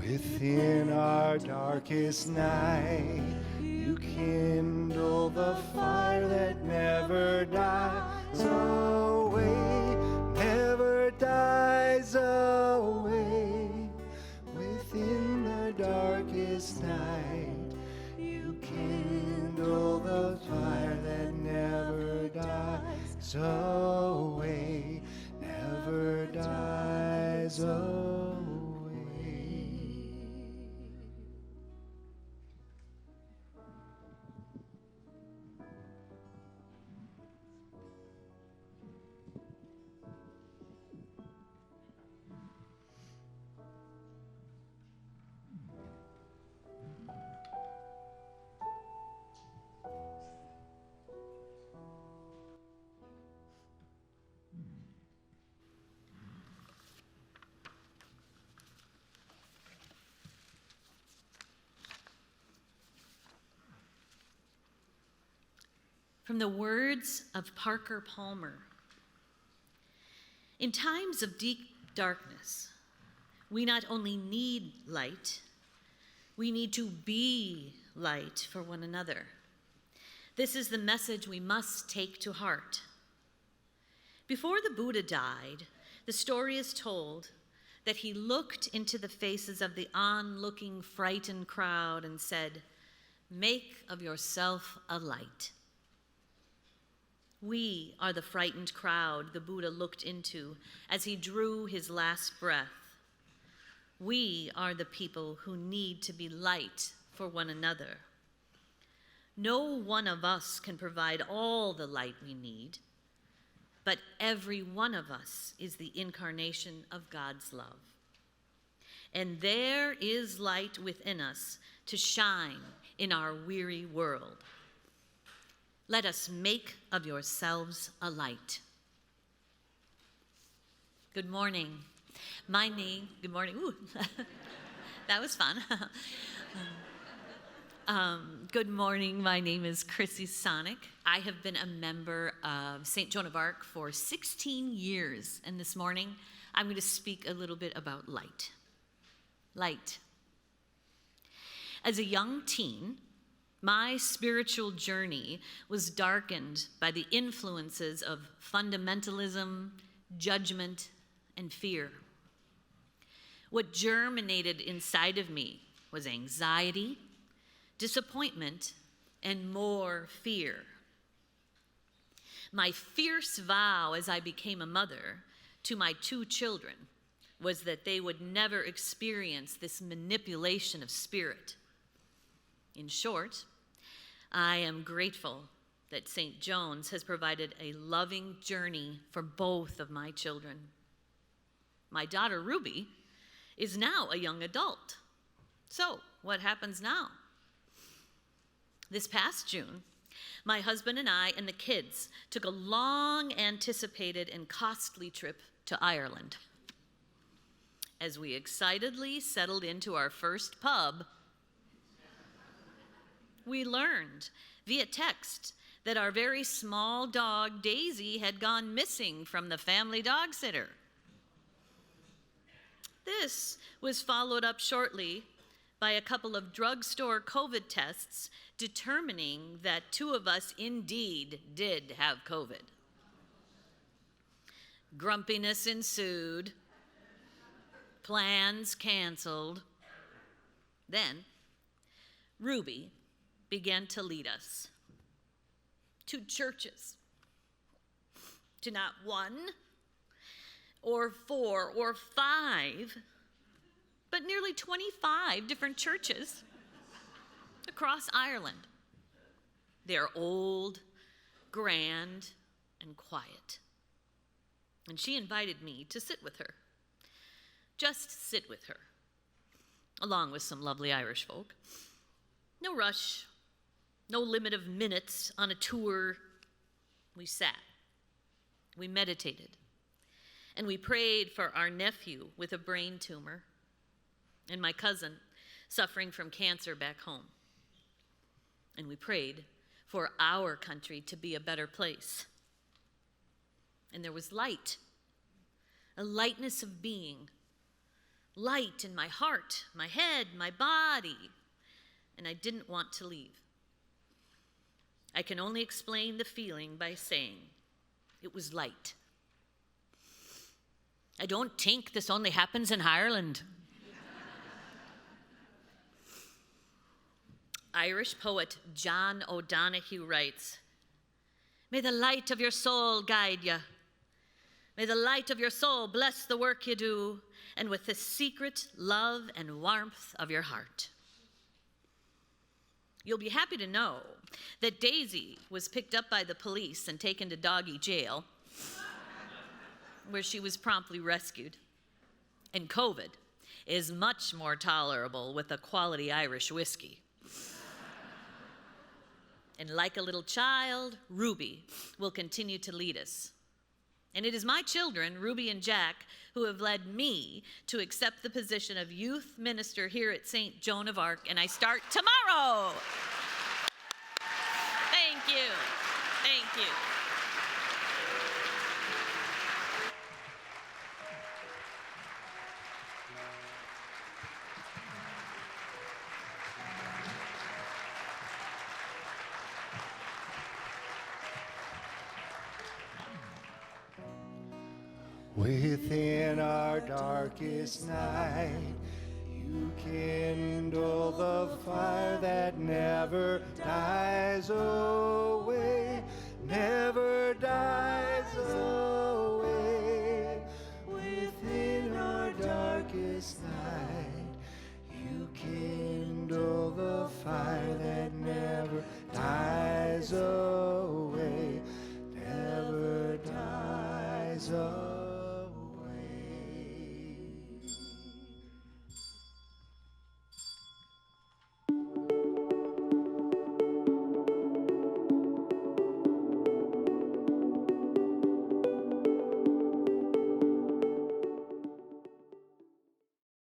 Within our darkest night, you kindle the fire that never dies away, never dies away. Within the darkest night, you kindle the fire that never dies away, never dies away. From the words of Parker Palmer. In times of deep darkness, we not only need light, we need to be light for one another. This is the message we must take to heart. Before the Buddha died, the story is told that he looked into the faces of the onlooking, frightened crowd and said, "Make of yourself a light." We are the frightened crowd the Buddha looked into as he drew his last breath. We are the people who need to be light for one another. No one of us can provide all the light we need, but every one of us is the incarnation of God's love. And there is light within us to shine in our weary world. Let us make of yourselves a light. Good morning. Good morning. Ooh, that was fun. Good morning. My name is Christine Sonnek. I have been a member of St. Joan of Arc for 16 years, and this morning I'm going to speak a little bit about light. Light. As a young teen, my spiritual journey was darkened by the influences of fundamentalism, judgment, and fear. What germinated inside of me was anxiety, disappointment, and more fear. My fierce vow as I became a mother to my 2 children was that they would never experience this manipulation of spirit. In short, I am grateful that St. John's has provided a loving journey for both of my children. My daughter, Ruby, is now a young adult. So, what happens now? This past June, my husband and I and the kids took a long-anticipated and costly trip to Ireland. As we excitedly settled into our first pub, we learned via text that our very small dog, Daisy, had gone missing from the family dog sitter. This was followed up shortly by a couple of drugstore COVID tests determining that 2 of us indeed did have COVID. Grumpiness ensued, plans canceled. Then, Ruby began to lead us to churches, to not 1 or 4 or 5, but nearly 25 different churches across Ireland. They're old, grand, and quiet. And she invited me to sit with her, just sit with her, along with some lovely Irish folk. No rush. No limit of minutes on a tour. We sat, we meditated, and we prayed for our nephew with a brain tumor and my cousin suffering from cancer back home. And we prayed for our country to be a better place. And there was light, a lightness of being light in my heart, my head, my body, and I didn't want to leave. I can only explain the feeling by saying it was light. I don't think this only happens in Ireland. Irish poet John O'Donoghue writes, "May the light of your soul guide you. May the light of your soul bless the work you do, and with the secret love and warmth of your heart." You'll be happy to know that Daisy was picked up by the police and taken to doggy jail, where she was promptly rescued. And COVID is much more tolerable with a quality Irish whiskey. And like a little child, Ruby will continue to lead us. And it is my children, Ruby and Jack, who have led me to accept the position of youth minister here at St. Joan of Arc, and I start tomorrow. Thank you. Thank you. Within our darkest night, you kindle the fire that never dies away, never dies away. Within our darkest night, you kindle the fire that never dies away, never dies away.